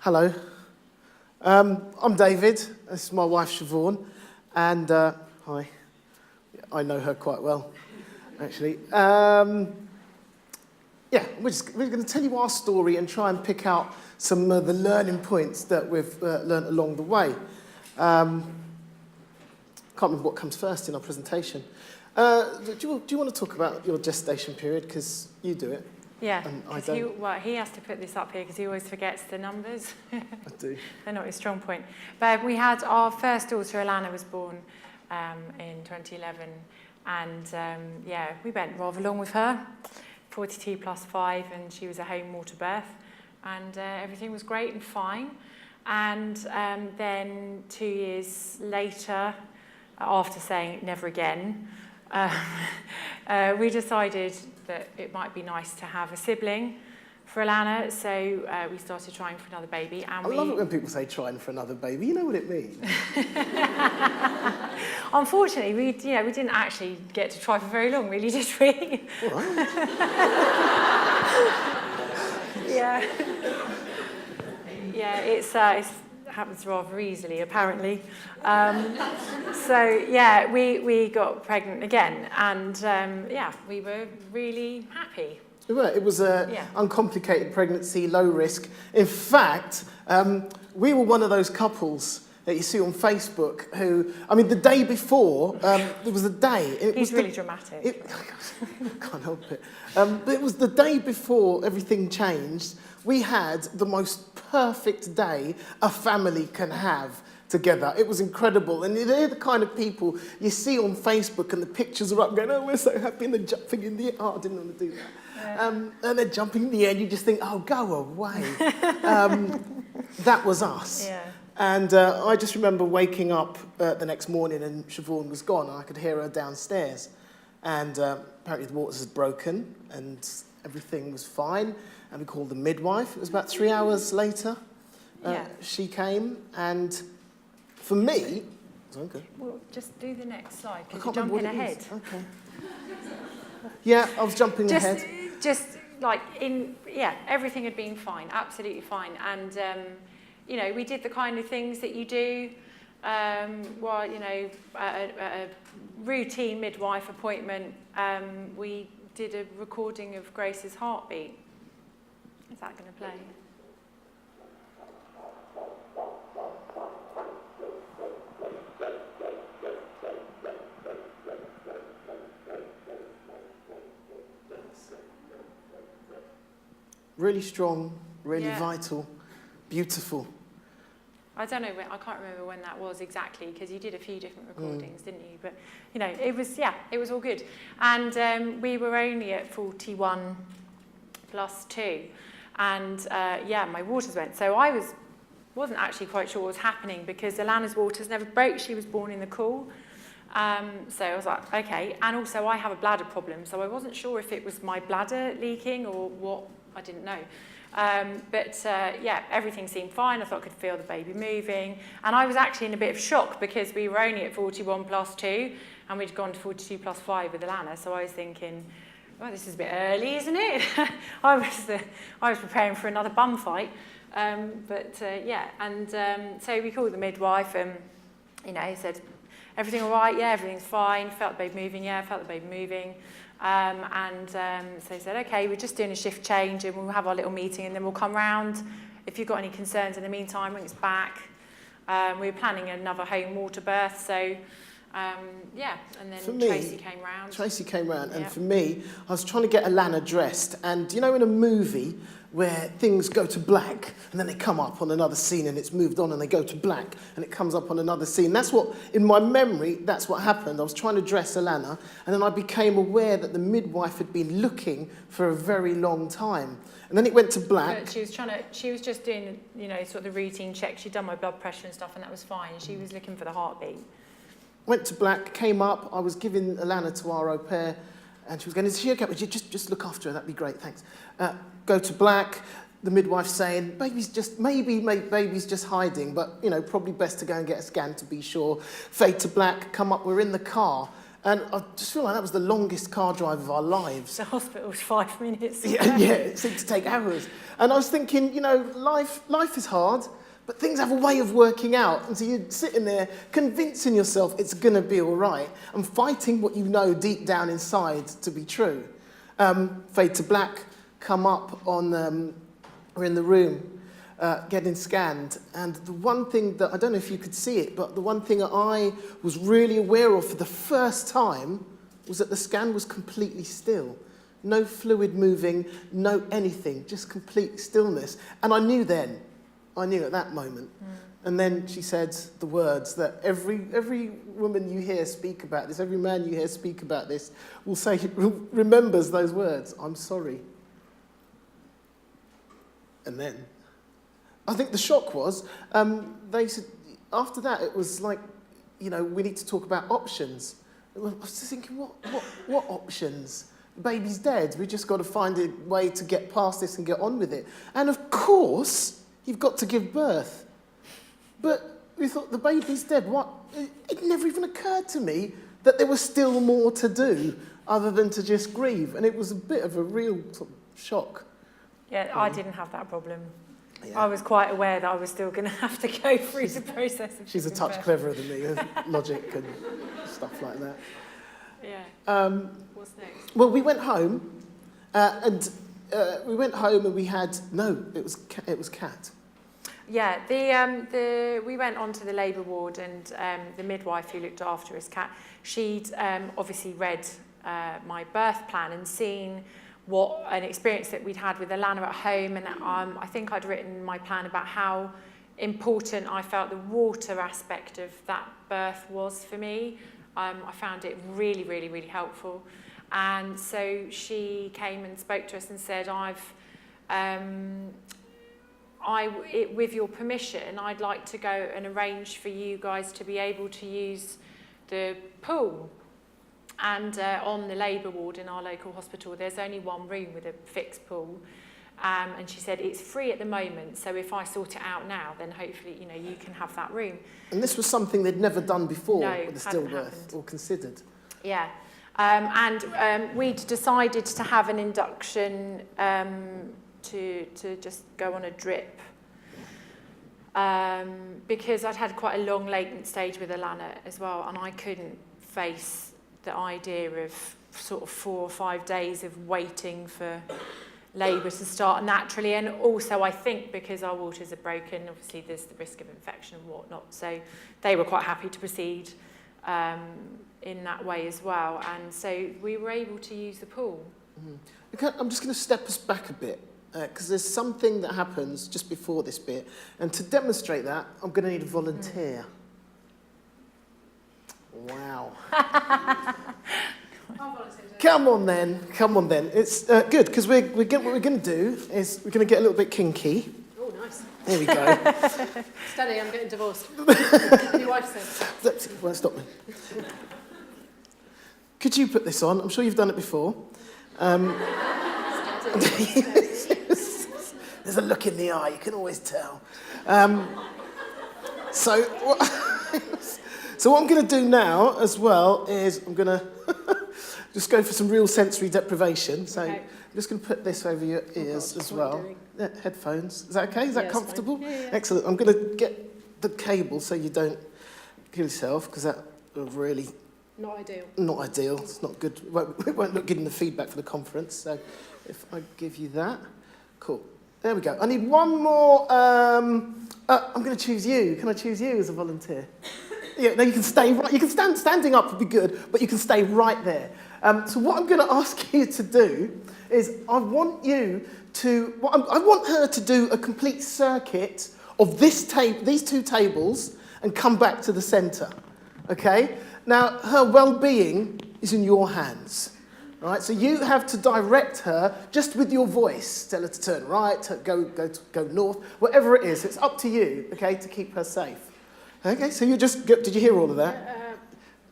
Hello. I'm David. This is my wife, Siobhan. And, hi. I know her quite well, actually. Yeah, we're going to tell you our story and try and pick out some of the learning points that we've learnt along the way. Can't remember what comes first in our presentation. Do you want to talk about your gestation period? Because you do it. Yeah, because he has to put this up here because he always forgets the numbers. I do. They're not his strong point. But we had our first daughter, Alana, was born in 2011. And yeah, we went rather long with her, 42 plus 5, and she was a home water birth. And everything was great and fine. And then 2 years later, after saying never again, we decided that it might be nice to have a sibling for Alana, so we started trying for another baby. And I love it when people say trying for another baby. You know what it means. Unfortunately, we didn't actually get to try for very long, really, did we? All right. Yeah. Yeah, it happens rather easily, apparently. So yeah, we got pregnant again, and yeah, we were really happy. It was an uncomplicated pregnancy, low risk. In fact, we were one of those couples that you see on Facebook who, I mean, the day before, there was a day. He's really dramatic. Can't help it. But it was the day before everything changed. We had the most perfect day a family can have together. It was incredible. And they're the kind of people you see on Facebook and the pictures are up going, oh, we're so happy, and they're jumping in the air. Oh, I didn't want to do that. Yeah. And they're jumping in the air and you just think, oh, go away. That was us. Yeah. And I just remember waking up the next morning and Siobhan was gone and I could hear her downstairs. And apparently the waters had broken and everything was fine. And we called the midwife. It was about 3 hours later. She came, and for me... Okay. Well, just do the next slide, because you're jumping ahead. Okay. Yeah, I was jumping ahead. Just like everything had been fine, absolutely fine. And, you know, we did the kind of things that you do while, you know, at a routine midwife appointment. We did a recording of Grace's heartbeat. Is that going to play? Really strong, really vital, beautiful. I don't know, I can't remember when that was exactly, because you did a few different recordings, didn't you? But, you know, it was all good. And we were only at 41 plus 2. And, my waters went. So I wasn't actually quite sure what was happening, because Alana's waters never broke. She was born in the cool. So I was like, okay. And also I have a bladder problem, so I wasn't sure if it was my bladder leaking or what. I didn't know. But everything seemed fine. I thought I could feel the baby moving. And I was actually in a bit of shock because we were only at 41 plus 2 and we'd gone to 42 plus 5 with Alana. So I was thinking, well, this is a bit early, isn't it? I was preparing for another bum fight. So we called the midwife and, you know, he said, everything all right? Yeah, everything's fine. Felt the baby moving? Yeah, felt the baby moving. So he said, okay, we're just doing a shift change and we'll have our little meeting and then we'll come round. If you've got any concerns in the meantime, ring us back. We were planning another home water birth, so and then Tracy came round. Tracy came round, and for me, I was trying to get Alana dressed, and you know in a movie where things go to black and then they come up on another scene and it's moved on and they go to black and it comes up on another scene. That's what, in my memory, that's what happened. I was trying to dress Alana and then I became aware that the midwife had been looking for a very long time. And then it went to black. But she was just doing, you know, sort of the routine check. She'd done my blood pressure and stuff and that was fine. And she was looking for the heartbeat. Went to black, came up, I was giving Alana to our au pair, and she was going, is she okay? Would you just look after her, that'd be great, thanks. Go to black, the midwife saying, maybe baby's just hiding, but, you know, probably best to go and get a scan to be sure. Fade to black, come up, we're in the car, And I just feel like that was the longest car drive of our lives. The hospital was 5 minutes. Yeah, it seemed to take hours. And I was thinking, you know, life is hard, but things have a way of working out. And so you're sitting there convincing yourself it's going to be all right and fighting what you know deep down inside to be true. Fade to black, come up on, we're in the room, getting scanned. And the one thing that, I don't know if you could see it, but the one thing that I was really aware of for the first time was that the scan was completely still. No fluid moving, no anything, just complete stillness. And I knew at that moment. And then she said the words that every woman you hear speak about this, every man you hear speak about this, will say, remembers those words, I'm sorry. And then, I think the shock was, they said, after that, it was like, you know, we need to talk about options. I was just thinking, what options? The baby's dead. We just got to find a way to get past this and get on with it. And of course, you've got to give birth. But we thought, the baby's dead. What? It never even occurred to me that there was still more to do other than to just grieve. And it was a bit of a real sort of shock. Yeah, I didn't have that problem. Yeah. I was quite aware that I was still going to have to go through the process of She's a giving touch birth. cleverer than me, with logic and stuff like that. Yeah. What's next? Well, we went home, and we had it was Kat. Yeah, we went onto the labour ward, and the midwife who looked after us, Kat, she'd obviously read my birth plan and seen what an experience that we'd had with Alana at home, and I think I'd written my plan about how important I felt the water aspect of that birth was for me. I found it really, really, really helpful. And so she came and spoke to us and said, with your permission, I'd like to go and arrange for you guys to be able to use the pool. And on the labour ward in our local hospital, there's only one room with a fixed pool. And she said, it's free at the moment, so if I sort it out now, then hopefully, you know, you can have that room. And this was something they'd never done before with a stillbirth happened. or considered. Yeah. And we'd decided to have an induction to just go on a drip. Because I'd had quite a long latent stage with Alana as well, and I couldn't face the idea of sort of 4 or 5 days of waiting for labour to start naturally. And also I think because our waters are broken, obviously there's the risk of infection and whatnot, so they were quite happy to proceed in that way as well, and so we were able to use the pool. Okay, I'm just going to step us back a bit because there's something that happens just before this bit, and to demonstrate that I'm going to need a volunteer. Wow. Come on then. It's good, because what we're going to do is we're going to get a little bit kinky. Oh, nice. There we go. Steady, I'm getting divorced. Your wife says. Won't stop me. Could you put this on? I'm sure you've done it before. There's a look in the eye, you can always tell. So what I'm going to do now as well is I'm going to just go for some real sensory deprivation. So Okay. I'm just going to put this over your ears as well. Yeah, headphones. Is that okay? Is that Yeah, comfortable? yeah. Excellent. I'm going to get the cable so you don't kill yourself, because that will really Not ideal. not ideal. It's not good. It won't look good in the feedback for the conference. So if I give you that, cool. There we go. I need one more. I'm going to choose you. Can I choose you as a volunteer? Yeah. No, you can stay right. You can standing up would be good, but you can stay right there. So what I'm going to ask you to do is I want her to do a complete circuit of these two tables and come back to the centre. Okay. Now, her well-being is in your hands, right? So you have to direct her just with your voice. Tell her to turn right, to go north, whatever it is. It's up to you, okay, to keep her safe. Okay, so did you hear all of that?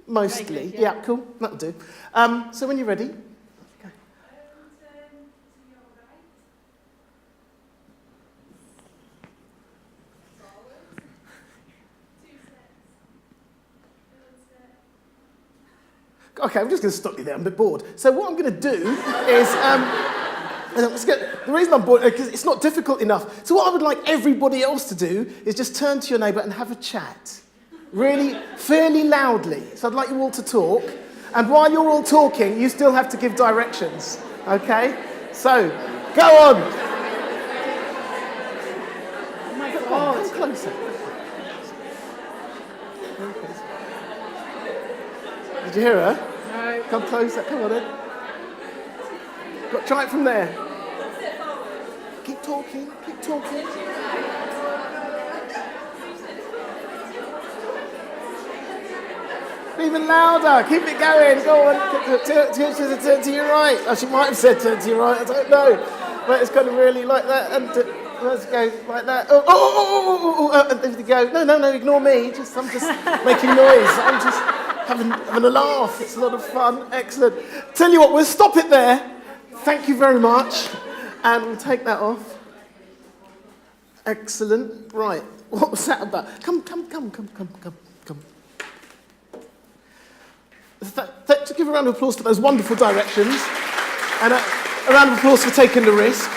Mostly. vaguely, Yeah, yeah. cool, that'll do. So when you're ready, go. Okay, I'm just going to stop you there. I'm a bit bored. So what I'm going to do is... the reason I'm bored, because it's not difficult enough. So what I would like everybody else to do is just turn to your neighbour and have a chat. Really, fairly loudly. So I'd like you all to talk. And while you're all talking, you still have to give directions. Okay? So, go on. Oh my God. Come closer. Did you hear her? No. Come closer. Come on in. Try it from there. Keep talking. Keep talking. Even louder. Keep it going. Go on. Turn to your right. Oh, she might have said turn to your right. I don't know. But it's kind of really like that. And let's go like that. And there you go. No. Ignore me. I'm just making noise. I'm just having a laugh. It's a lot of fun. Excellent. Tell you what, we'll stop it there. Thank you very much. And we'll take that off. Excellent. Right. What was that about? Come. To give a round of applause to those wonderful directions. And a round of applause for taking the risk.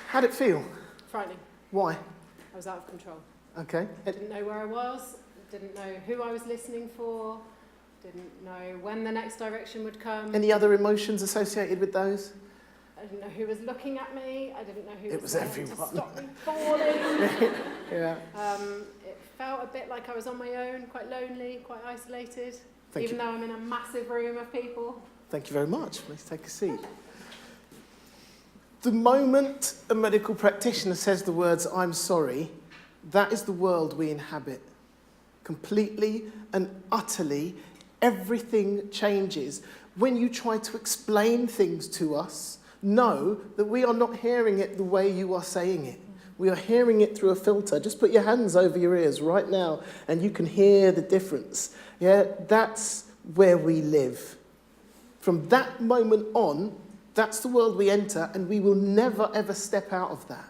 How'd it feel? Frightening. Why? I was out of control. Okay. I didn't know where I was, didn't know who I was listening for, didn't know when the next direction would come. Any other emotions associated with those? I didn't know who was looking at me. I didn't know who was there everyone. to stop me falling. Yeah. It felt a bit like I was on my own, quite lonely, quite isolated, Thank even you. though I'm in a massive room of people. Thank you very much. Please take a seat. The moment a medical practitioner says the words, "I'm sorry," that is the world we inhabit. Completely and utterly, everything changes. When you try to explain things to us, know that we are not hearing it the way you are saying it. We are hearing it through a filter. Just put your hands over your ears right now and you can hear the difference. Yeah, that's where we live. From that moment on, that's the world we enter, and we will never, ever step out of that.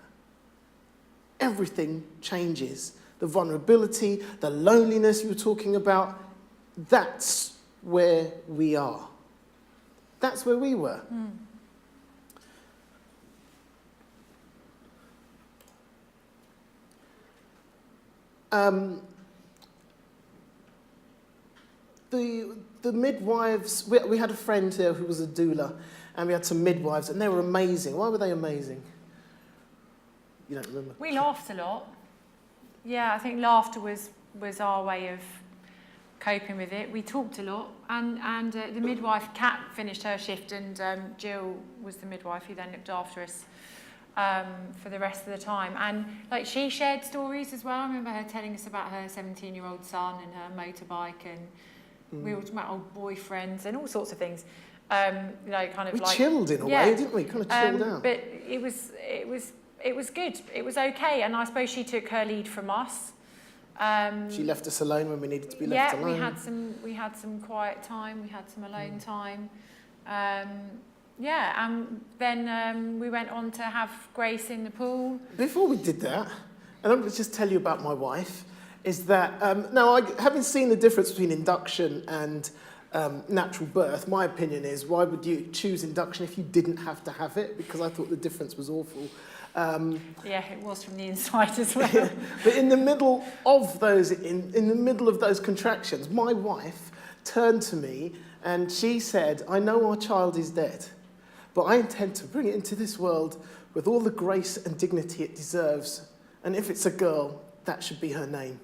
Everything changes. The vulnerability, the loneliness you were talking about, that's where we are. That's where we were. The midwives, we had a friend here who was a doula, and we had some midwives, and they were amazing. Why were they amazing? You don't remember? We laughed a lot. Yeah, I think laughter was our way of coping with it. We talked a lot, and the midwife, Kat, finished her shift, and Jill was the midwife who then looked after us for the rest of the time. And like, she shared stories as well. I remember her telling us about her 17-year-old son and her motorbike, and we were talking about old boyfriends and all sorts of things. You know, kind of We like chilled in a way, didn't we? Kind of chilled out. But it was good. It was okay, and I suppose she took her lead from us. She left us alone when we needed to be left alone. Yeah, we had some quiet time. We had some alone time. And then we went on to have Grace in the pool. Before we did that, and I'm going to just tell you about my wife, is that, now, having seen the difference between induction and natural birth, my opinion is, why would you choose induction if you didn't have to have it? Because I thought the difference was awful. Yeah, it was from the inside as well. But in the middle of those, in the middle of those contractions, my wife turned to me and she said, "I know our child is dead, but I intend to bring it into this world with all the grace and dignity it deserves. And if it's a girl, that should be her name."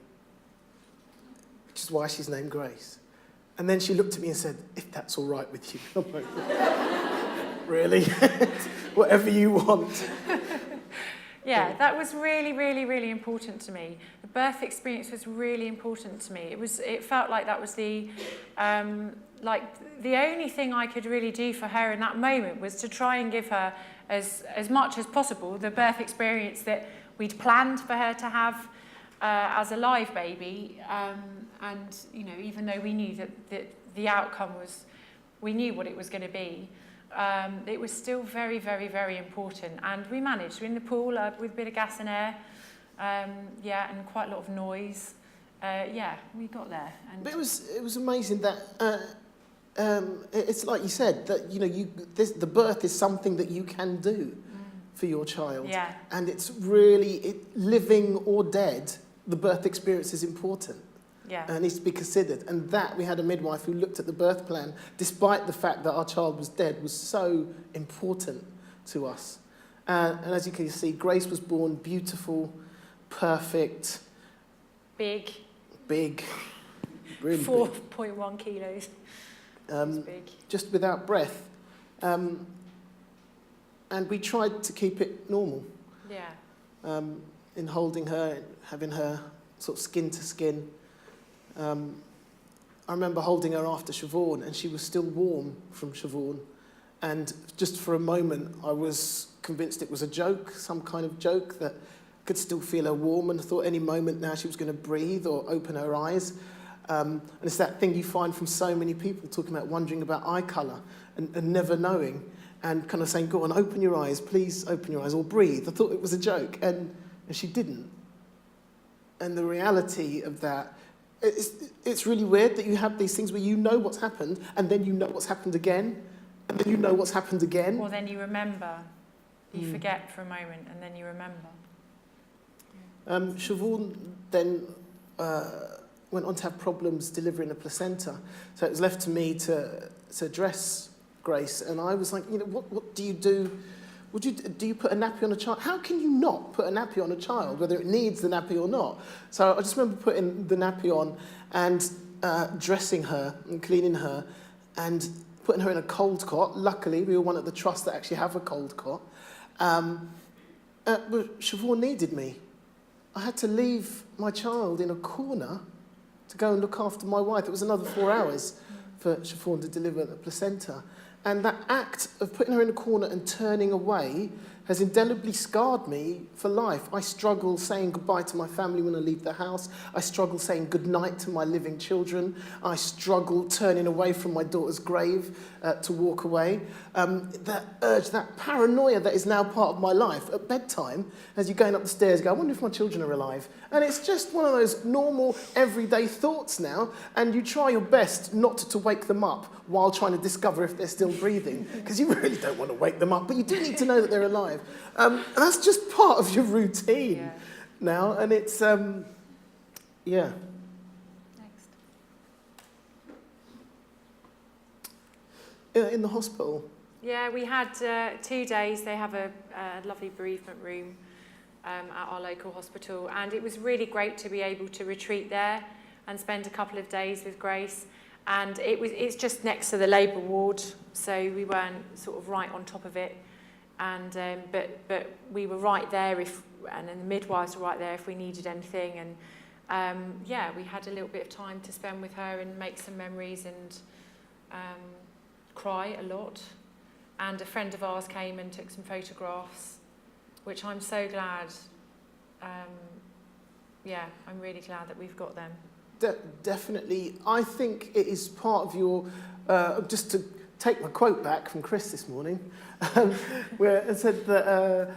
Which is why she's named Grace. And then she looked at me and said, "If that's all right with you." I'm like, really? Whatever you want. Yeah, that was really, really, really important to me. The birth experience was really important to me. It felt like that was the only thing I could really do for her in that moment was to try and give her as much as possible the birth experience that we'd planned for her to have as a live baby. And you know, even though we knew that the outcome was, we knew what it was going to be. It was still very, very, very important, and we managed. We're in the pool with a bit of gas and air, and quite a lot of noise. We got there. And But it was amazing that it's like you said, that the birth is something that you can do for your child. Yeah. And it's really, living or dead, the birth experience is important. Yeah. And needs to be considered. And that, we had a midwife who looked at the birth plan, despite the fact that our child was dead, was so important to us. And as you can see, Grace was born beautiful, perfect, Big, really 4.1 kilos. It's big. just without breath. And we tried to keep it normal. Yeah. In holding her, having her sort of skin to skin. I remember holding her after Siobhan, and she was still warm from Siobhan. And just for a moment, I was convinced it was a joke, some kind of joke, that I could still feel her warm, and I thought any moment now she was going to breathe or open her eyes. And it's that thing you find from so many people talking about wondering about eye colour and never knowing, and kind of saying, go on, open your eyes, please open your eyes, or breathe. I thought it was a joke, and she didn't. And the reality of that, it's really weird that you have these things where you know what's happened, and then you know what's happened again, and then you know what's happened again. Or then you remember. You forget for a moment, and then you remember. Siobhan then went on to have problems delivering a placenta, so it was left to me to dress Grace, and I was like, what do you do? Do you put a nappy on a child? How can you not put a nappy on a child, whether it needs the nappy or not? So I just remember putting the nappy on and dressing her and cleaning her and putting her in a cold cot. Luckily, we were one at the trust that actually have a cold cot. But Siobhan needed me. I had to leave my child in a corner to go and look after my wife. It was another 4 hours for Siobhan to deliver the placenta. And that act of putting her in a corner and turning away has indelibly scarred me for life. I struggle saying goodbye to my family when I leave the house. I struggle saying goodnight to my living children. I struggle turning away from my daughter's grave to walk away. That urge, that paranoia that is now part of my life at bedtime, as you're going up the stairs, you go, I wonder if my children are alive. And it's just one of those normal, everyday thoughts now, and you try your best not to wake them up while trying to discover if they're still breathing, because you really don't want to wake them up, but you do need to know that they're alive. And that's just part of your routine now, and it's, yeah. Next. In the hospital? Yeah, we had 2 days. They have a lovely bereavement room at our local hospital, and it was really great to be able to retreat there and spend a couple of days with Grace. And it's just next to the labour ward, so we weren't sort of right on top of it. And but we were right there and then the midwives were right there if we needed anything. And we had a little bit of time to spend with her and make some memories and cry a lot. And a friend of ours came and took some photographs, which I'm so glad. I'm really glad that we've got them. Definitely. I think it is part of your, just to take my quote back from Chris this morning, where it said that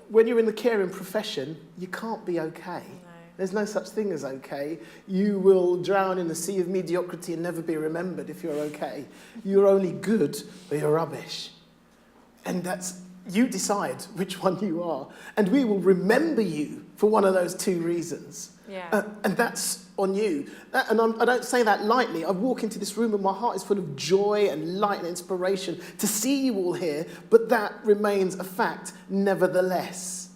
when you're in the caring profession, you can't be okay. No. There's no such thing as okay. You will drown in the sea of mediocrity and never be remembered if you're okay. You're only good or you're rubbish. And that's, you decide which one you are. And we will remember you for one of those two reasons. Yeah. And that's on you. And I don't say that lightly. I walk into this room and my heart is full of joy and light and inspiration to see you all here, but that remains a fact nevertheless.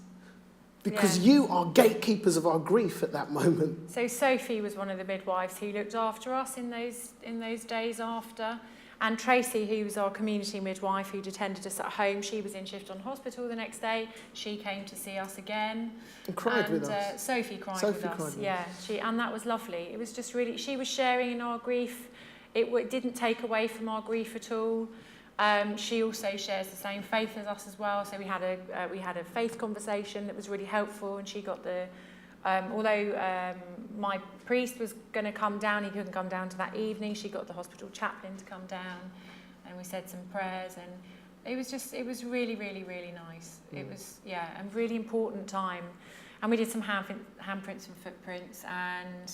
Because you are gatekeepers of our grief at that moment. So Sophie was one of the midwives who looked after us in those days after. And Tracy, who was our community midwife who'd attended us at home, she was in shift on hospital the next day. She came to see us again. And cried with us. Sophie cried with us. And that was lovely. It was just really, she was sharing in our grief. It didn't take away from our grief at all. She also shares the same faith as us as well. So we had a faith conversation that was really helpful, and she got the. Although my priest was going to come down, he couldn't come down to that evening. She got the hospital chaplain to come down, and we said some prayers, and it was really, really, really nice. It was, a really important time, and we did some handprints and footprints, and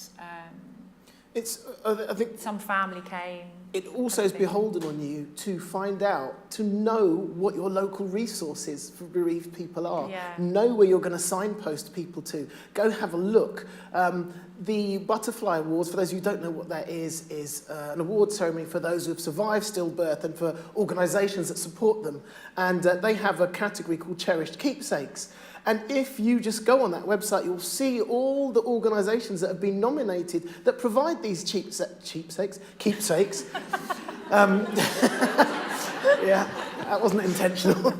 I think Some family came. it also is beholden on you to find out, to know what your local resources for bereaved people are. Yeah. Know where you're going to signpost people to. Go have a look. The Butterfly Awards, for those who don't know what that is an award ceremony for those who have survived stillbirth and for organisations that support them. And they have a category called Cherished Keepsakes. And if you just go on that website, you'll see all the organisations that have been nominated that provide these keepsakes. Yeah, that wasn't intentional.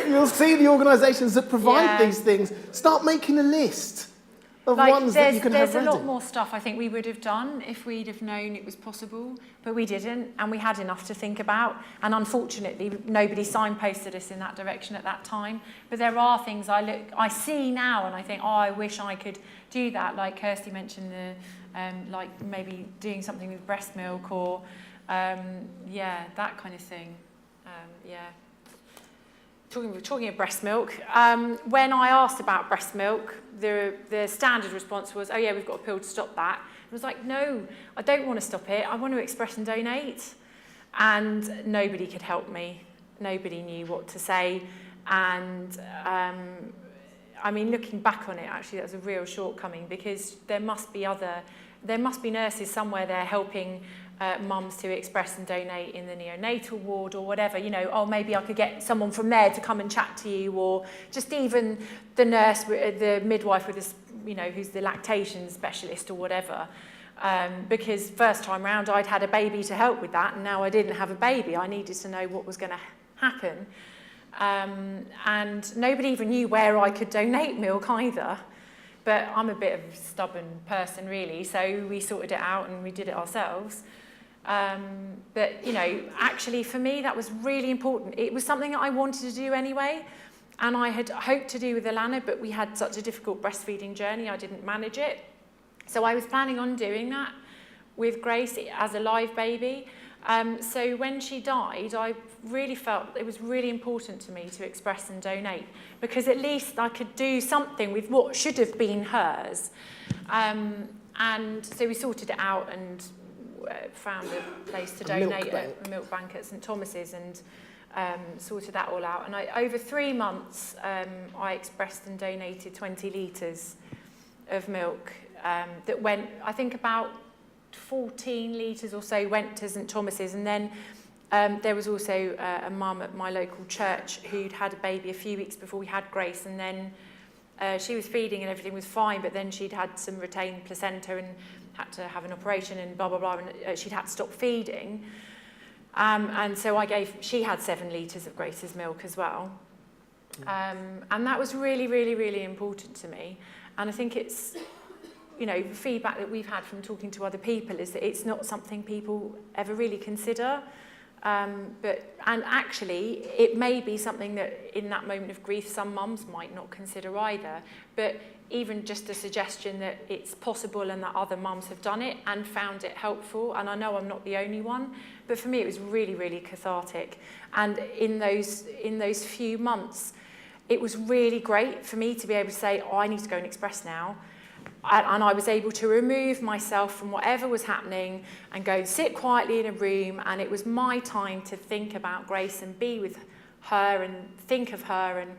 You'll see the organisations that provide these things. Start making a list of ones that you can have ready. There's a lot more stuff I think we would have done if we'd have known it was possible, but we didn't, and we had enough to think about. And unfortunately, nobody signposted us in that direction at that time. But there are things I see now, and I think, oh, I wish I could do that. Like Kirsty mentioned, like maybe doing something with breast milk, or that kind of thing. Talking of breast milk, when I asked about breast milk, the standard response was, oh yeah, we've got a pill to stop that. I was like, no, I don't want to stop it. I want to express and donate. And nobody could help me. Nobody knew what to say. And I mean, looking back on it, actually, that was a real shortcoming, because there must be nurses somewhere there helping mums to express and donate in the neonatal ward or whatever, you know, oh, maybe I could get someone from there to come and chat to you, or just even the nurse, the midwife with this, you know, who's the lactation specialist or whatever. Because first time round I'd had a baby to help with that, and now I didn't have a baby. I needed to know what was going to happen. And nobody even knew where I could donate milk either. But I'm a bit of a stubborn person, really, so we sorted it out and we did it ourselves. But, you know, actually for me that was really important. It was something that I wanted to do anyway, and I had hoped to do with Alana, but we had such a difficult breastfeeding journey, I didn't manage it. So I was planning on doing that with Grace as a live baby. So when she died, I really felt it was really important to me to express and donate, because at least I could do something with what should have been hers. And so we sorted it out and found a place to donate at a milk bank at St Thomas's, and sorted that all out. And over 3 months, I expressed and donated 20 litres of milk that went, I think about 14 litres or so went to St Thomas's, and then there was also a mum at my local church who'd had a baby a few weeks before we had Grace, and then she was feeding and everything was fine, but then she'd had some retained placenta and had to have an operation and blah, blah, blah, and she'd had to stop feeding. And so she had 7 litres of Grace's milk as well. And that was really, really, really important to me. And I think it's, you know, the feedback that we've had from talking to other people is that it's not something people ever really consider. And actually, it may be something that in that moment of grief, some mums might not consider either. But even just a suggestion that it's possible and that other mums have done it and found it helpful. And I know I'm not the only one, but for me, it was really, really cathartic. And in those few months, it was really great for me to be able to say, oh, I need to go and express now. And I was able to remove myself from whatever was happening and go sit quietly in a room, and it was my time to think about Grace and be with her and think of her. And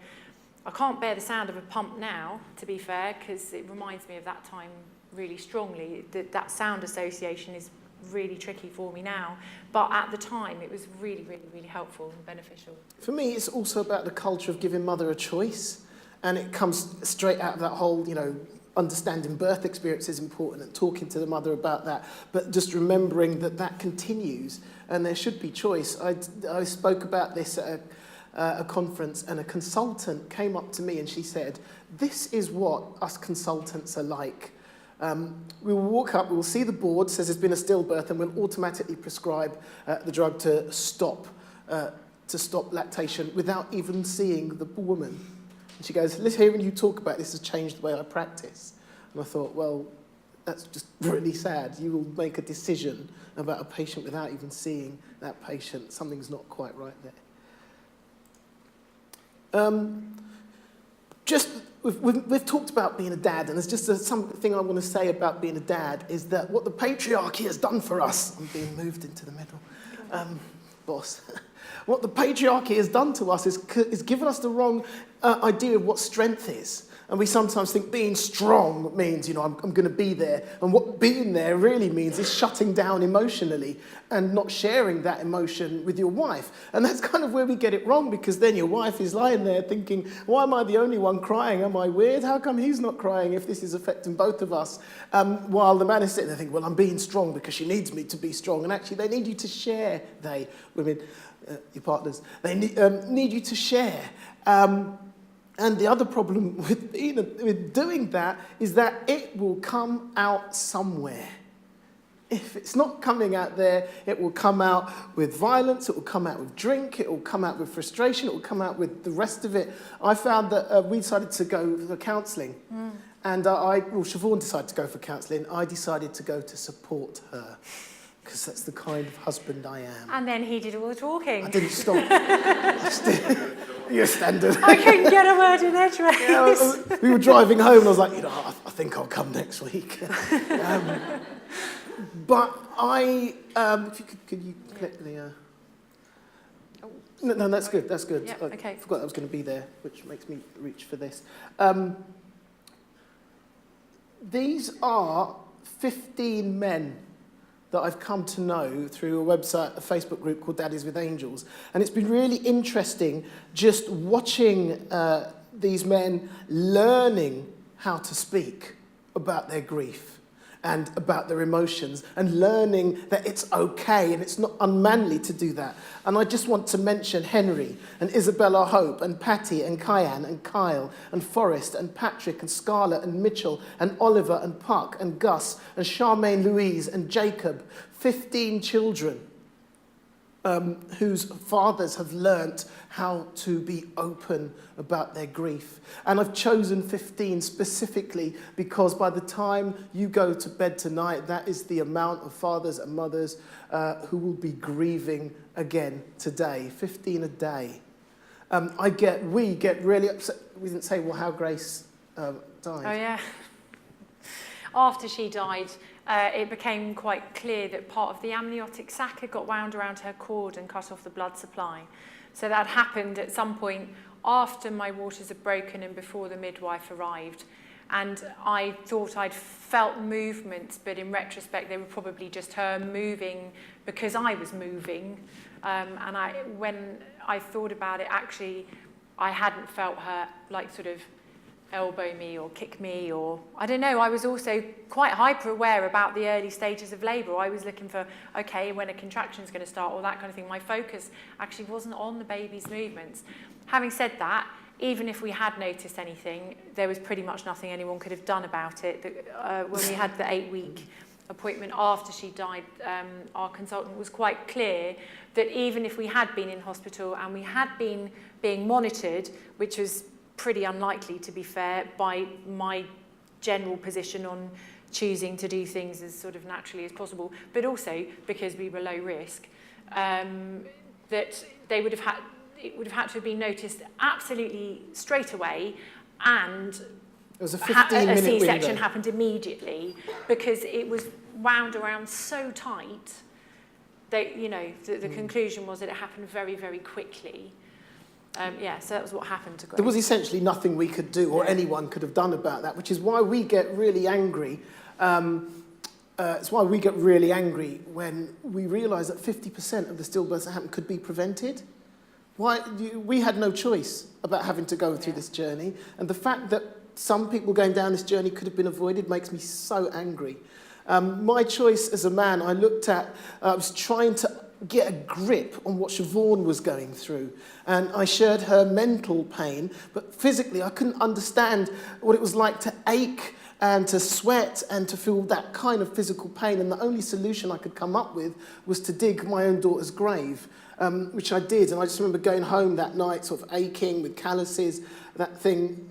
I can't bear the sound of a pump now, to be fair, because it reminds me of that time really strongly. That sound association is really tricky for me now, but at the time it was really, really, really helpful and beneficial. For me, it's also about the culture of giving mother a choice, and it comes straight out of that whole, you know, understanding birth experience is important and talking to the mother about that, but just remembering that continues and there should be choice. I spoke about this at a conference, and a consultant came up to me and she said, this is what us consultants are like. We will walk up, we will see the board, says there's been a stillbirth, and we'll automatically prescribe the drug to stop lactation without even seeing the woman. And she goes, let's hear when you talk about this has changed the way I practice. And I thought, well, that's just really sad. You will make a decision about a patient without even seeing that patient. Something's not quite right there. we've talked about being a dad, and there's just something I want to say about being a dad is that what the patriarchy has done for us, I'm being moved into the middle, boss. What the patriarchy has done to us is given us the wrong idea of what strength is. And we sometimes think being strong means, I'm going to be there. And what being there really means is shutting down emotionally and not sharing that emotion with your wife. And that's kind of where we get it wrong, because then your wife is lying there thinking, why am I the only one crying? Am I weird? How come he's not crying if this is affecting both of us? While the man is sitting there thinking, well, I'm being strong because she needs me to be strong. And actually, they need you to share, women, your partners, they need you to share. And the other problem with doing that is that it will come out somewhere. If it's not coming out there, it will come out with violence, it will come out with drink, it will come out with frustration, it will come out with the rest of it. I found that we decided to go for counselling. And Siobhan decided to go for counselling. I decided to go to support her, because that's the kind of husband I am. And then he did all the talking. I didn't stop. You're standard. I couldn't get a word in edgeways. We were driving home and I was like, I think I'll come next week. But if you could you click the... No, that's good, that's good. Yeah, okay. I forgot that was going to be there, which makes me reach for this. These are 15 men that I've come to know through a website, a Facebook group called Daddies with Angels. And it's been really interesting just watching these men learning how to speak about their grief and about their emotions, and learning that it's okay and it's not unmanly to do that. And I just want to mention Henry and Isabella Hope and Patty and Kyan and Kyle and Forrest and Patrick and Scarlett and Mitchell and Oliver and Puck and Gus and Charmaine Louise and Jacob, 15 children whose fathers have learnt how to be open about their grief. And I've chosen 15 specifically because by the time you go to bed tonight, that is the amount of fathers and mothers who will be grieving again today. 15 a day. We get really upset. We didn't say, well, how Grace died. Oh, yeah. After she died, it became quite clear that part of the amniotic sac had got wound around her cord and cut off the blood supply. So that happened at some point after my waters had broken and before the midwife arrived. And I thought I'd felt movements, but in retrospect, they were probably just her moving because I was moving. When I thought about it, actually, I hadn't felt her sort of elbow me or kick me, or I don't know. I was also quite hyper aware about the early stages of labour. I was looking for, okay, when a contraction is going to start or that kind of thing. My focus actually wasn't on the baby's movements. Having said that, even if we had noticed anything, there was pretty much nothing anyone could have done about it. When we had the 8-week appointment after she died, our consultant was quite clear that even if we had been in hospital and we had been being monitored, which was pretty unlikely, to be fair, by my general position on choosing to do things as sort of naturally as possible, but also because we were low risk, that it would have had to have been noticed absolutely straight away, and it was a 15-minute C-section window. happened immediately because it was wound around so tight that, the conclusion was that it happened very, very quickly. So that was what happened to Grace. There was essentially nothing we could do or anyone could have done about that, which is why we get really angry. It's why we get really angry when we realise that 50% of the stillbirths that happen could be prevented. We had no choice about having to go through this journey, and the fact that some people going down this journey could have been avoided makes me so angry. My choice as a man, I was trying to get a grip on what Siobhan was going through, and I shared her mental pain, but physically I couldn't understand what it was like to ache and to sweat and to feel that kind of physical pain, and the only solution I could come up with was to dig my own daughter's grave, which I did. And I just remember going home that night sort of aching with calluses, that thing,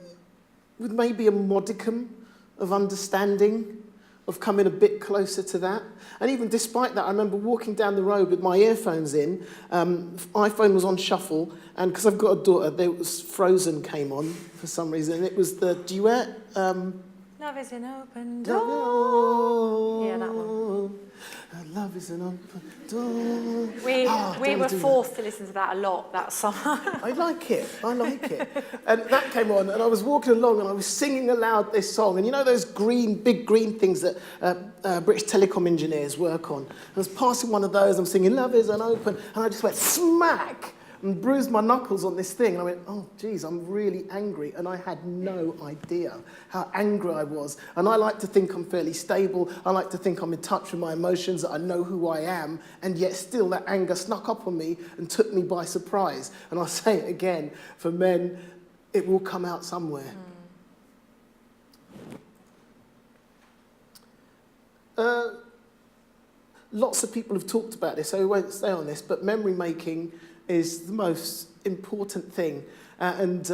with maybe a modicum of understanding of coming a bit closer to that. And even despite that, I remember walking down the road with my earphones in. iPhone was on shuffle, and because I've got a daughter, there was Frozen came on for some reason. It was the duet. Love is an open door. Yeah, that one. Love is an open door. We were forced to listen to that a lot, that song. I like it. And that came on, and I was walking along, and I was singing aloud this song. And you know those big green things that British telecom engineers work on? I was passing one of those, I'm singing Love is an open, and I just went smack and bruised my knuckles on this thing. And I went, oh, geez, I'm really angry. And I had no idea how angry I was. And I like to think I'm fairly stable. I like to think I'm in touch with my emotions, that I know who I am. And yet still that anger snuck up on me and took me by surprise. And I'll say it again, for men, it will come out somewhere. Lots of people have talked about this, so we won't stay on this, but memory making is the most important thing. It's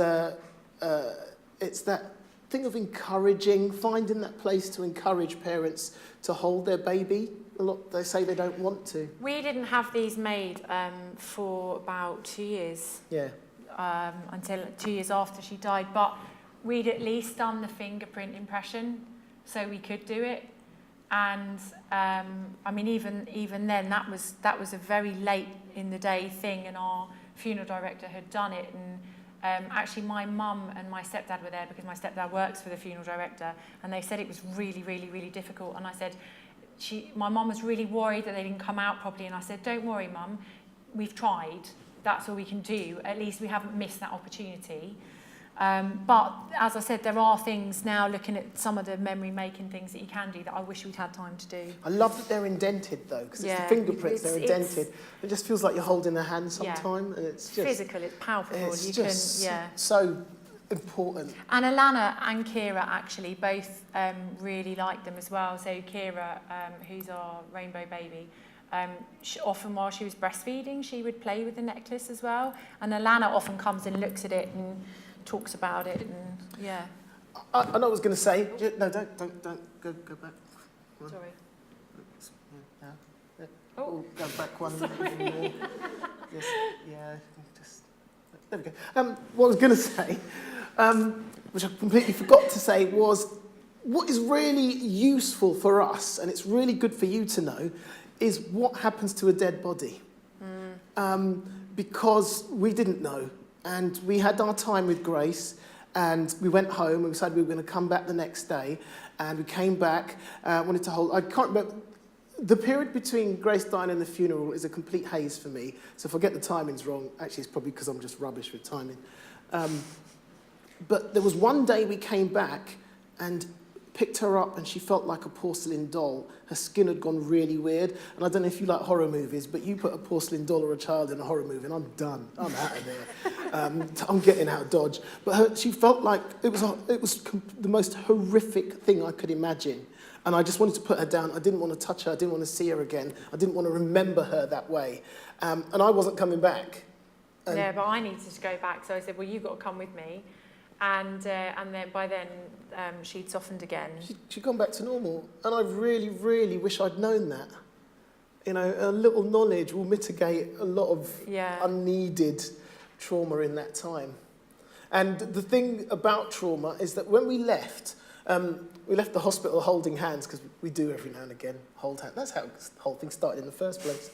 that thing of encouraging, finding that place to encourage parents to hold their baby. A lot, they say they don't want to. We didn't have these made for about 2 years. Yeah. Until 2 years after she died. But we'd at least done the fingerprint impression, so we could do it. And I mean, even then, that was a very late in the day thing, and our funeral director had done it. And actually, my mum and my stepdad were there because my stepdad works for the funeral director, and they said it was really, really, really difficult. And I said, my mum was really worried that they didn't come out properly, and I said, don't worry, mum, we've tried. That's all we can do. At least we haven't missed that opportunity. But as I said, there are things now, looking at some of the memory-making things that you can do, that I wish we'd had time to do. I love that they're indented, though, because it's the fingerprints, they're indented. It just feels like you're holding a hand sometime, and it's just... physical, it's powerful. It's you just can, so important. And Alana and Kira actually both really like them as well. So Kira, who's our rainbow baby, often while she was breastfeeding, she would play with the necklace as well. And Alana often comes and looks at it and talks about it, and yeah. I know what I was going to say. No, don't go back. Sorry. Oh, go back one. Sorry. Yes, yeah, just there we go. What I was going to say, which I completely forgot to say, was what is really useful for us, and it's really good for you to know, is what happens to a dead body. Because we didn't know. And we had our time with Grace, and we went home and we decided we were going to come back the next day. And we came back, wanted to hold... I can't remember... The period between Grace dying and the funeral is a complete haze for me. So if I get the timings wrong, actually it's probably because I'm just rubbish with timing. But there was one day we came back and picked her up, and she felt like a porcelain doll. Her skin had gone really weird. And I don't know if you like horror movies, but you put a porcelain doll or a child in a horror movie, and I'm done. I'm out of there. I'm getting out of Dodge. But she felt like it was the most horrific thing I could imagine. And I just wanted to put her down. I didn't want to touch her. I didn't want to see her again. I didn't want to remember her that way. And I wasn't coming back. Yeah, but I needed to go back. So I said, well, you've got to come with me. And then by then, she'd softened again. She'd gone back to normal. And I really, really wish I'd known that. You know, a little knowledge will mitigate a lot of unneeded trauma in that time. And the thing about trauma is that when we left the hospital holding hands, because we do every now and again hold hands. That's how the whole thing started in the first place.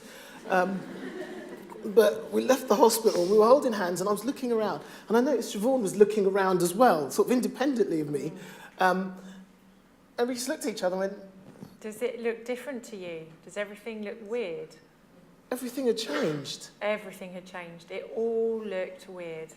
But we left the hospital, we were holding hands, and I was looking around, and I noticed Siobhan was looking around as well, sort of independently of me. And we just looked at each other and went... Does it look different to you? Does everything look weird? Everything had changed. Everything had changed. It all looked weird.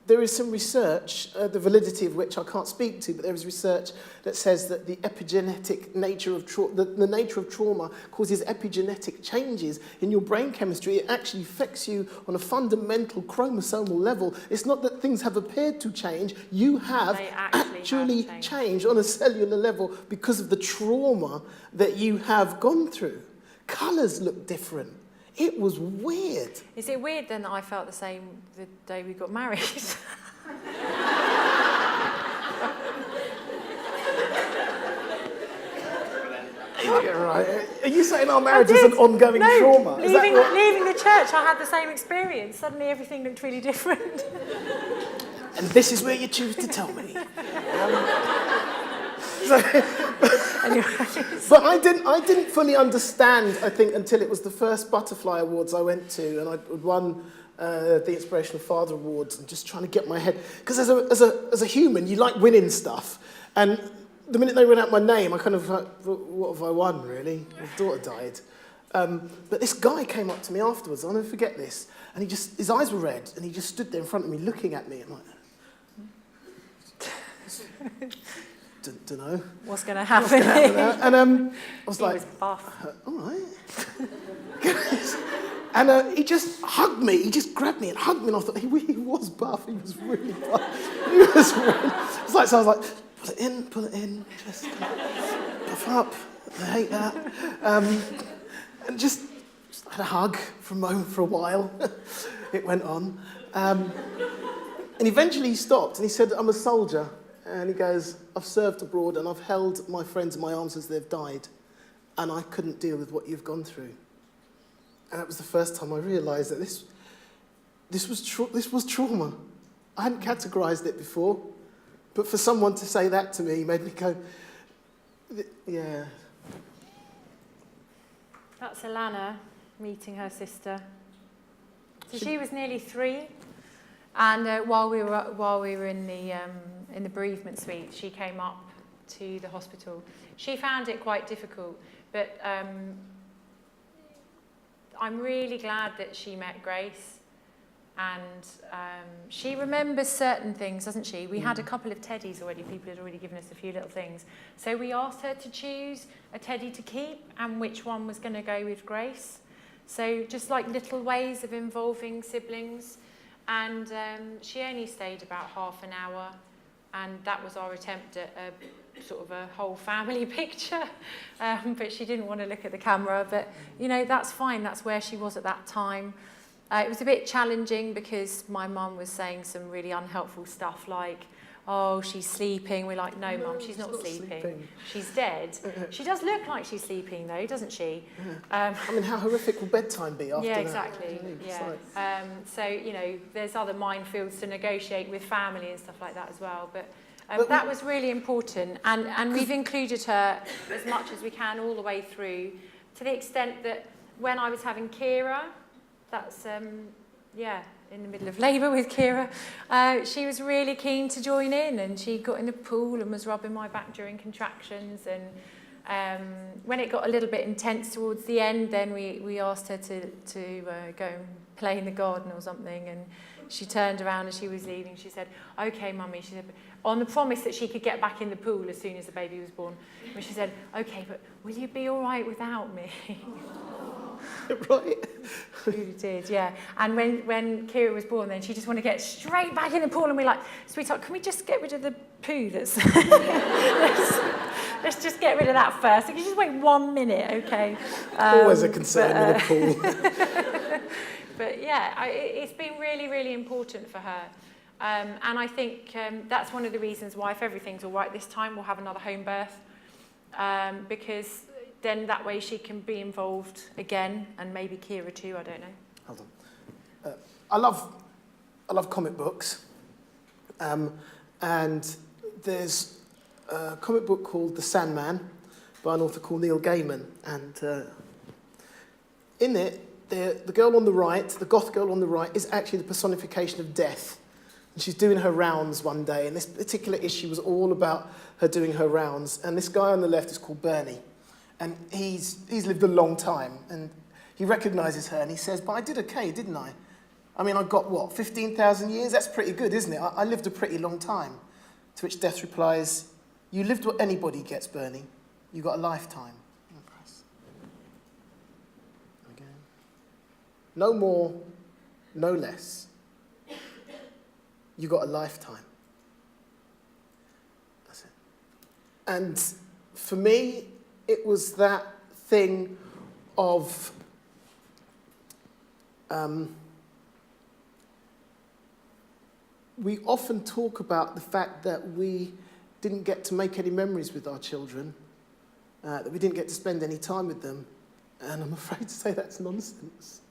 There is some research, the validity of which I can't speak to, but there is research that says that the epigenetic nature of the nature of trauma causes epigenetic changes in your brain chemistry. It actually affects you on a fundamental chromosomal level. It's not that things have appeared to change. You have actually changed on a cellular level because of the trauma that you have gone through. Colours look different. It was weird. Is it weird then that I felt the same the day we got married? Yeah, right. Are you saying our marriage is an ongoing trauma? Is that what? Leaving the church, I had the same experience. Suddenly everything looked really different. And this is where you choose to tell me. So, but I didn't fully understand, I think, until it was the first Butterfly Awards I went to, and I'd won the Inspirational Father Awards, and just trying to get my head, because as a human, you like winning stuff, and the minute they read out my name, I kind of like, what have I won, really? My daughter died. But this guy came up to me afterwards, I'll never forget this, and his eyes were red, and he just stood there in front of me looking at me, and like, don't know. What's going to happen? And I was like, was buff. all right. And he just hugged me. He just grabbed me and hugged me. And I thought, he was buff. He was really buff. He was really... So I was like, pull it in. Just puff up. I hate that. And just had a hug for a moment, for a while. It went on. And eventually he stopped and he said, I'm a soldier. And he goes, I've served abroad and I've held my friends in my arms as they've died, and I couldn't deal with what you've gone through. And that was the first time I realised that this was trauma. I hadn't categorised it before, but for someone to say that to me made me go, yeah. That's Alana meeting her sister. So she was nearly 3. And while we were in the bereavement suite, she came up to the hospital. She found it quite difficult, but I'm really glad that she met Grace, and she remembers certain things, doesn't she? We had a couple of teddies already. People had already given us a few little things. So we asked her to choose a teddy to keep and which one was going to go with Grace. So just like little ways of involving siblings. And she only stayed about half an hour, and that was our attempt at a sort of a whole family picture. But she didn't want to look at the camera, but you know, that's fine. That's where she was at that time. It was a bit challenging because my mum was saying some really unhelpful stuff like, oh, she's sleeping. We're like, no, Mum, she's not sleeping. She's dead. She does look like she's sleeping, though, doesn't she? I mean, how horrific will bedtime be after that? Yeah, exactly. Yeah. So, you know, there's other minefields to negotiate with family and stuff like that as well. But that was really important. And we've included her as much as we can all the way through, to the extent that when I was having Kira, that's, in the middle of labour with Kira, she was really keen to join in, and she got in the pool and was rubbing my back during contractions. And when it got a little bit intense towards the end, then we asked her to go and play in the garden or something, and she turned around as she was leaving. She said, okay, Mummy, she said, on the promise that she could get back in the pool as soon as the baby was born. And she said, okay, but will you be all right without me? Right. Really did, yeah. And when Kira was born, then she just wanted to get straight back in the pool, and we're like, sweetheart, can we just get rid of the poo that's... let's just get rid of that first. Can you just wait 1 minute, okay? Always a concern in a pool. But yeah, it's been really, really important for her. And I think that's one of the reasons why, if everything's all right this time, we'll have another home birth. Because then that way she can be involved again, and maybe Kira too, I don't know. Hold on. I love comic books. And there's a comic book called The Sandman by an author called Neil Gaiman. And in it, the girl on the right, the goth girl on the right, is actually the personification of death. And she's doing her rounds one day, and this particular issue was all about her doing her rounds. And this guy on the left is called Bernie. And he's lived a long time, and he recognises her, and he says, but I did okay, didn't I? I mean, I got, what, 15,000 years? That's pretty good, isn't it? I lived a pretty long time. To which Death replies, you lived what anybody gets, Bernie. You got a lifetime. Again. No more, no less. You got a lifetime. That's it. And for me, it was that thing of we often talk about the fact that we didn't get to make any memories with our children, that we didn't get to spend any time with them. And I'm afraid to say that's nonsense.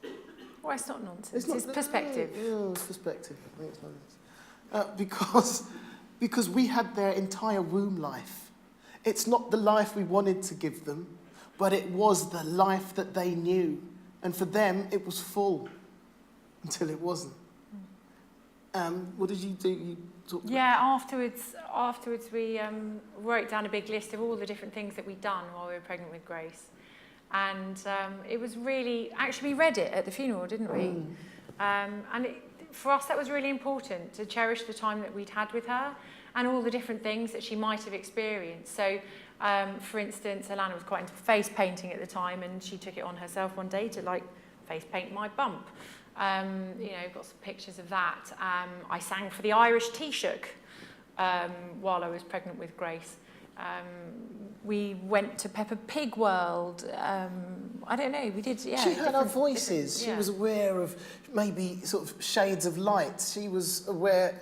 Well, it's not nonsense. It's perspective. Yeah, it's perspective. I think it's nonsense. Because we had their entire womb life. It's not the life we wanted to give them, but it was the life that they knew. And for them, it was full until it wasn't. What did you do? You talked Yeah, afterwards we wrote down a big list of all the different things that we'd done while we were pregnant with Grace. And it was really, actually we read it at the funeral, didn't we? For us that was really important, to cherish the time that we'd had with her and all the different things that she might have experienced. So, for instance, Alana was quite into face painting at the time, and she took it on herself one day to face paint my bump. Got some pictures of that. I sang for the Irish Taoiseach while I was pregnant with Grace. We went to Peppa Pig World. I don't know, we did, yeah. She heard our voices. She was aware of maybe sort of shades of light. She was aware,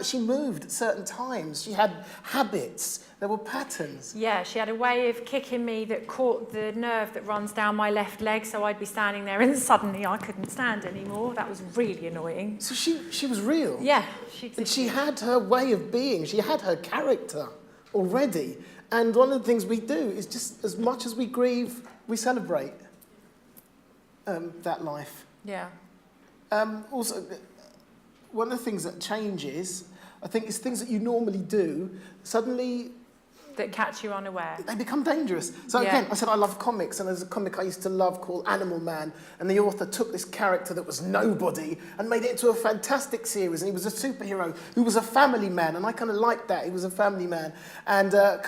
she moved at certain times. She had habits. There were patterns. Yeah, she had a way of kicking me that caught the nerve that runs down my left leg, so I'd be standing there and suddenly I couldn't stand anymore. That was really annoying. So she was real. Yeah, she existed. And she had her way of being. She had her character already. And one of the things we do is just as much as we grieve, we celebrate that life. Yeah. Also, one of the things that changes, I think, is things that you normally do, suddenly that catch you unaware. They become dangerous. So again, I said I love comics, and there's a comic I used to love called Animal Man, and the author took this character that was nobody and made it into a fantastic series, and he was a superhero who was a family man, and I kind of liked that. He was a family man. And a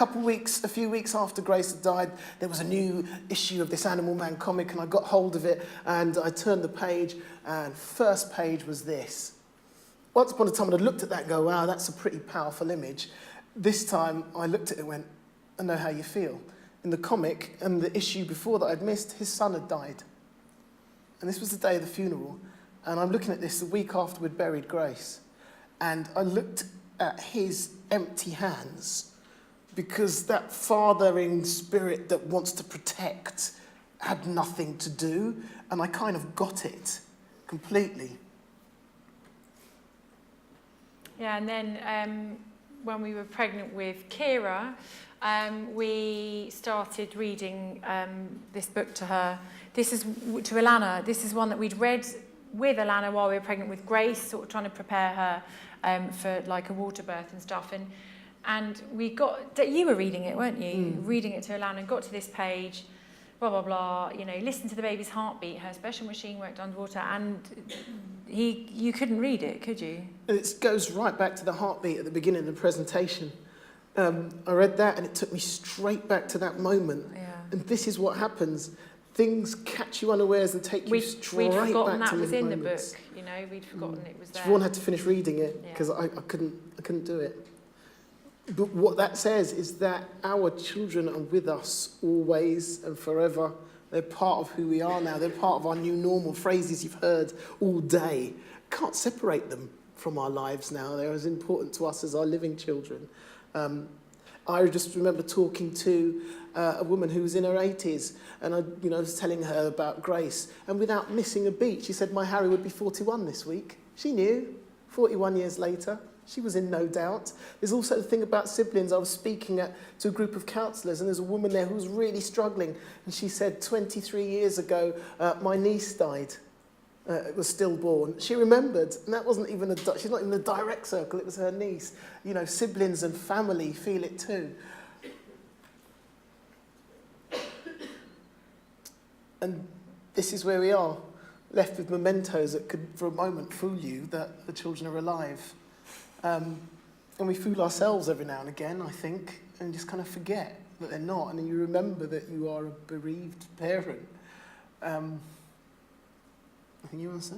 few weeks after Grace had died, there was a new issue of this Animal Man comic, and I got hold of it, and I turned the page, and first page was this. Once upon a time, I looked at that and go, wow, that's a pretty powerful image. This time, I looked at it and went, I know how you feel. In the comic, and the issue before that I'd missed, his son had died. And this was the day of the funeral. And I'm looking at this the week after we'd buried Grace. And I looked at his empty hands, because that fathering spirit that wants to protect had nothing to do. And I kind of got it completely. Yeah, and then when we were pregnant with Kira, we started reading this book to her. This is to Alana. This is one that we'd read with Alana while we were pregnant with Grace, sort of trying to prepare her for like a water birth and stuff. And we got, you were reading it, weren't you? Reading it to Alana, and got to this page, blah, blah, blah, listen to the baby's heartbeat. Her special machine worked underwater, and you couldn't read it, could you? And it goes right back to the heartbeat at the beginning of the presentation. I read that, and it took me straight back to that moment. Yeah. And this is what happens. Things catch you unawares and take you straight back to those moments. We'd forgotten that was in the book, we'd forgotten it was there. Siobhan had to finish reading it, because I couldn't do it. But what that says is that our children are with us always and forever. They're part of who we are now. They're part of our new normal, phrases you've heard all day. Can't separate them from our lives now. They're as important to us as our living children. I just remember talking to a woman who was in her 80s, and I was telling her about Grace, and without missing a beat, she said, my Harry would be 41 this week. She knew, 41 years later. She was in no doubt. There's also the thing about siblings. I was speaking to a group of counsellors, and there's a woman there who was really struggling, and she said, 23 years ago, my niece died. Was stillborn. She remembered, and that wasn't even she's not in the direct circle, it was her niece. Siblings and family feel it too. And this is where we are, left with mementos that could, for a moment, fool you that the children are alive. And we fool ourselves every now and again, I think, and just kind of forget that they're not, and then you remember that you are a bereaved parent. Anything you want to say?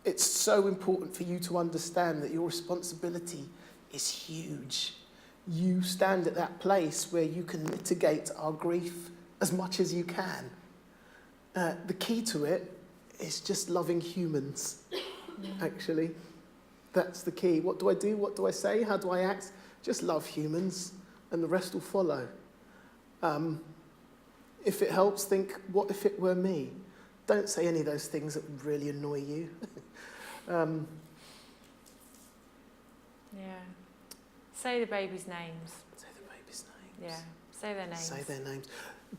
It's so important for you to understand that your responsibility is huge. You stand at that place where you can mitigate our grief as much as you can. The key to it is just loving humans, actually. That's the key. What do I do? What do I say? How do I act? Just love humans, and the rest will follow. If it helps, think, what if it were me? Don't say any of those things that would really annoy you. Yeah. Say the baby's names. Say the baby's names. Yeah. Say their names. Say their names.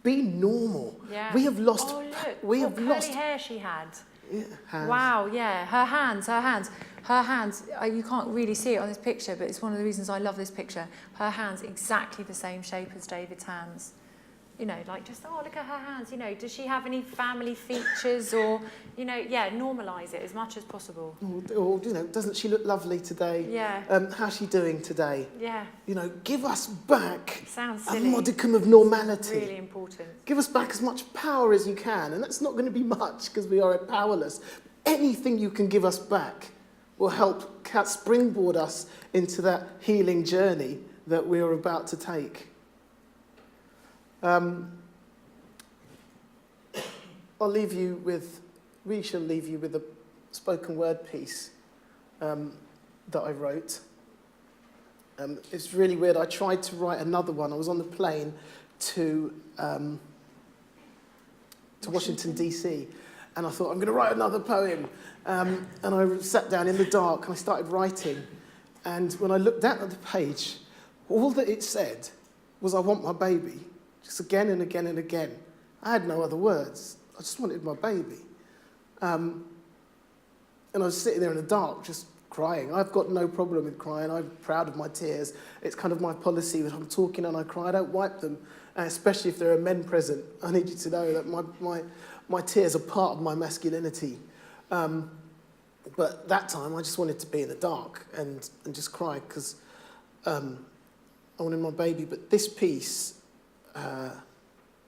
Be normal. Yeah. We have lost. Oh, look. We what have curly lost. hair she had. Yeah, hands. Wow, yeah. Her hands, you can't really see it on this picture, but it's one of the reasons I love this picture. Her hands exactly the same shape as David's hands. You know, like just, oh, look at her hands. You know, does she have any family features or, you know, yeah, normalise it as much as possible. Or, you know, doesn't she look lovely today? Yeah. How's she doing today? Yeah. You know, give us back Sounds a silly. modicum of normality. Really important. Give us back as much power as you can. And that's not going to be much because we are powerless. Anything you can give us back will help springboard us into that healing journey that we are about to take. We shall leave you with a spoken word piece that I wrote. It's really weird. I tried to write another one. I was on the plane to Washington, D.C., and I thought, I'm going to write another poem. And I sat down in the dark and I started writing. And when I looked down at the page, all that it said was, I want my baby. Just again and again and again. I had no other words. I just wanted my baby. And I was sitting there in the dark, just crying. I've got no problem with crying. I'm proud of my tears. It's kind of my policy that I'm talking and I cry. I don't wipe them, especially if there are men present. I need you to know that my tears are part of my masculinity. But that time, I just wanted to be in the dark and just cry because I wanted my baby. But this piece kind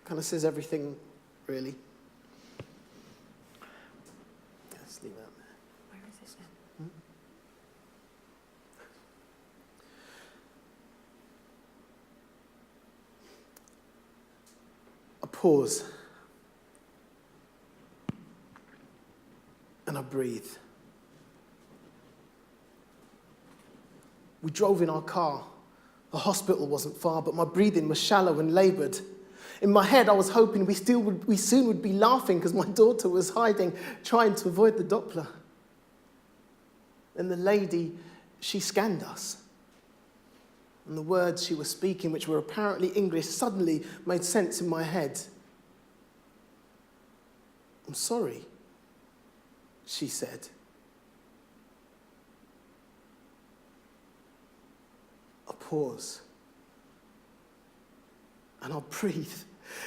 of says everything, really. Let's leave that there. Where is this then? I pause. And I breathe. We drove in our car. The hospital wasn't far, but my breathing was shallow and laboured. In my head, I was hoping we soon would be laughing because my daughter was hiding, trying to avoid the Doppler. And the lady, she scanned us. And the words she was speaking, which were apparently English, suddenly made sense in my head. I'm sorry, she said. I pause. And I'll breathe.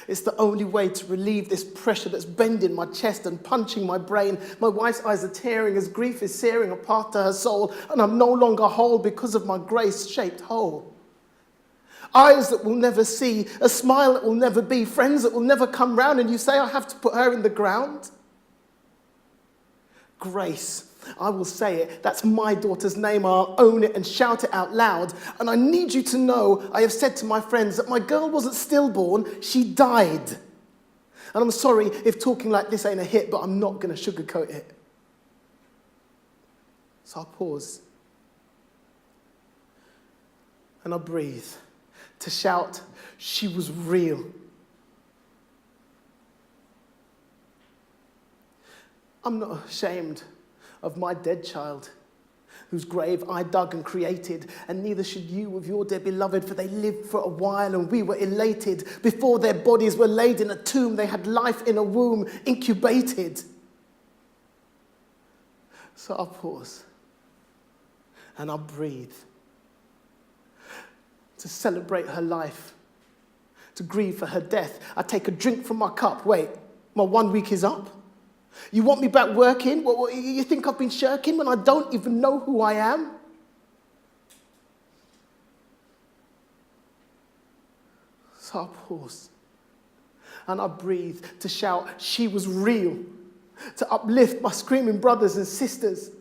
It's the only way to relieve this pressure that's bending my chest and punching my brain. My wife's eyes are tearing as grief is searing a path to her soul, and I'm no longer whole because of my grace-shaped hole. Eyes that will never see, a smile that will never be, friends that will never come round, and you say I have to put her in the ground? Grace. I will say it. That's my daughter's name. I'll own it and shout it out loud. And I need you to know, I have said to my friends, that my girl wasn't stillborn, she died. And I'm sorry if talking like this ain't a hit, but I'm not going to sugarcoat it. So I'll pause. And I'll breathe to shout, she was real. I'm not ashamed of my dead child, whose grave I dug and created, and neither should you of your dear beloved, for they lived for a while and we were elated. Before their bodies were laid in a tomb, they had life in a womb, incubated. So I'll pause and I'll breathe to celebrate her life, to grieve for her death. I take a drink from my cup. Wait, my 1 week is up? You want me back working? What, you think I've been shirking when I don't even know who I am? So I pause and I breathe to shout, she was real, to uplift my screaming brothers and sisters.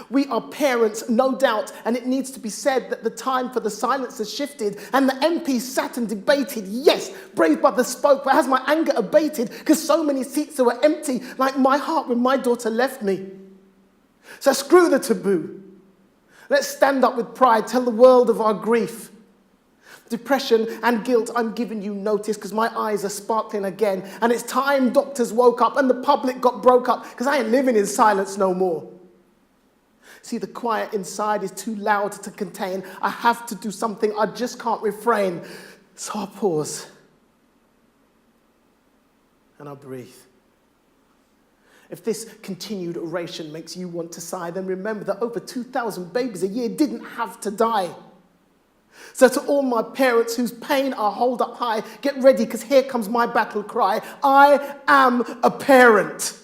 We are parents, no doubt, and it needs to be said that the time for the silence has shifted and the MPs sat and debated. Yes, brave brothers spoke, but has my anger abated? Because so many seats were empty, like my heart when my daughter left me. So screw the taboo. Let's stand up with pride, tell the world of our grief. Depression and guilt, I'm giving you notice because my eyes are sparkling again. And it's time doctors woke up and the public got broke up because I ain't living in silence no more. See, the quiet inside is too loud to contain. I have to do something, I just can't refrain. So I pause. And I breathe. If this continued oration makes you want to sigh, then remember that over 2,000 babies a year didn't have to die. So to all my parents whose pain I hold up high, get ready because here comes my battle cry. I am a parent.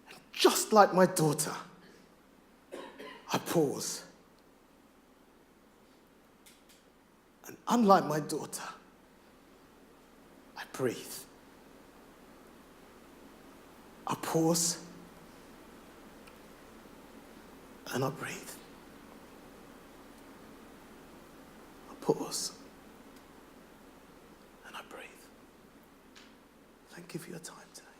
And just like my daughter, I pause. And unlike my daughter, I breathe. I pause. And I breathe. Pause, and I breathe. Thank you for your time today.